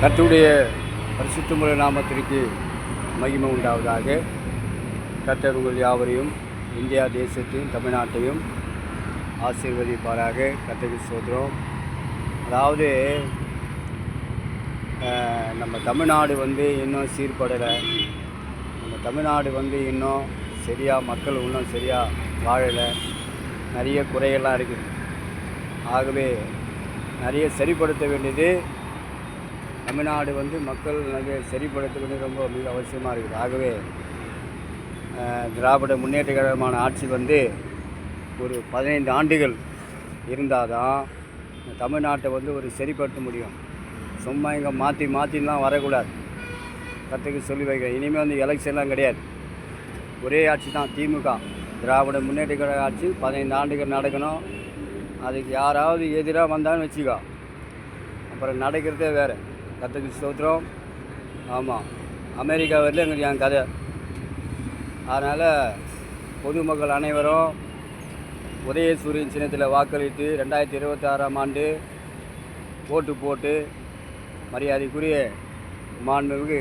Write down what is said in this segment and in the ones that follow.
கர்த்தருடைய பரிசுத்தமுள்ள நாமத்திற்கு மகிமை உண்டாவதாக. கர்த்தர் உங்கள் யாவரையும் இந்தியா தேசத்தையும் தமிழ்நாட்டையும் ஆசீர்வதிப்பாராக. கர்த்தருக்கு ஸ்தோத்திரம். அதாவது நம்ம தமிழ்நாடு இன்னும் சீர்படலை. நம்ம தமிழ்நாடு இன்னும் சரியாக மக்கள் இன்னும் சரியாக வாழலை. நிறைய குறையெல்லாம் இருக்குது. ஆகவே நிறைய சரிப்படுத்த வேண்டியது தமிழ்நாடு மக்கள் நிறைய சரிப்படுத்த வேண்டியது ரொம்ப மிக அவசியமாக இருக்குது. ஆகவே திராவிட முன்னேற்ற கழகமான ஆட்சி ஒரு 15 ஆண்டுகள் இருந்தால் தான் தமிழ்நாட்டை ஒரு சரிப்படுத்த முடியும். சும்மா இங்கே மாற்றிலாம் வரக்கூடாது. கற்றுக்கு சொல்லி வைக்கிறேன். இனிமேல் எலெக்ஷன்லாம் கிடையாது. ஒரே ஆட்சி தான், திமுக திராவிட முன்னேற்ற கழக ஆட்சி 15 ஆண்டுகள் நடக்கணும். அதுக்கு யாராவது எதிராக வந்தாலும் வச்சுக்கோ, அப்புறம் நடக்கிறதே வேறு. கற்றுக்கு ஸ்தோத்திரம். ஆமாம், அமெரிக்கா வரல எங்களுக்கு என் கதை. அதனால் பொதுமக்கள் அனைவரும் உதயசூரியன் சின்னத்தில் வாக்களித்து 2026ஆம் ஆண்டு ஓட்டு போட்டு மரியாதைக்குரிய மாண்புமிகு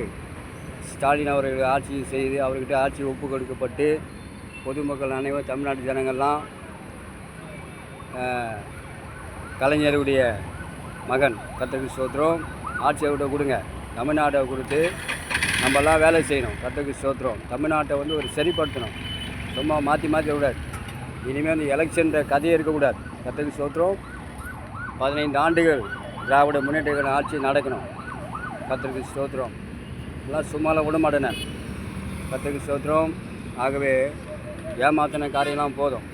ஸ்டாலின் அவர்கள் ஆட்சி செய்து அவர்கிட்ட ஆட்சி ஒப்பு கொடுக்கப்பட்டு பொதுமக்கள் அனைவரும் தமிழ்நாட்டு ஜனங்கள்லாம் கலைஞருடைய மகன் கர்த்தருக்கு ஸ்தோத்திரம் ஆட்சியை விட கொடுங்க. தமிழ்நாட்டை கொடுத்து நம்மலாம் வேலை செய்யணும். கர்த்தருக்கு ஸ்தோத்திரம். தமிழ்நாட்டை ஒரு சரிப்படுத்தணும். சும்மா மாற்றி விடாது. இனிமேல் எலெக்ஷன்ற கதையே இருக்கக்கூடாது. கர்த்தருக்கு ஸ்தோத்திரம். 15 ஆண்டுகள் திராவிட முன்னேற்ற கழக ஆட்சி நடக்கணும். கர்த்தருக்கு ஸ்தோத்திரம். எல்லாம் சும்மாலாம் விட மாட்டேன் நான். கர்த்தருக்கு ஸ்தோத்திரம். ஆகவே ஏமாத்தின காரியம்லாம் போதும்.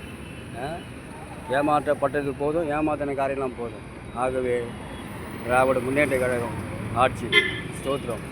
ஏமாற்றப்பட்டது போதும், ஏமாத்தின காரியம்லாம் போதும். ஆகவே திராவிட முன்னேற்ற கழகம் ஆட்சி ஸ்தோத்திரம்.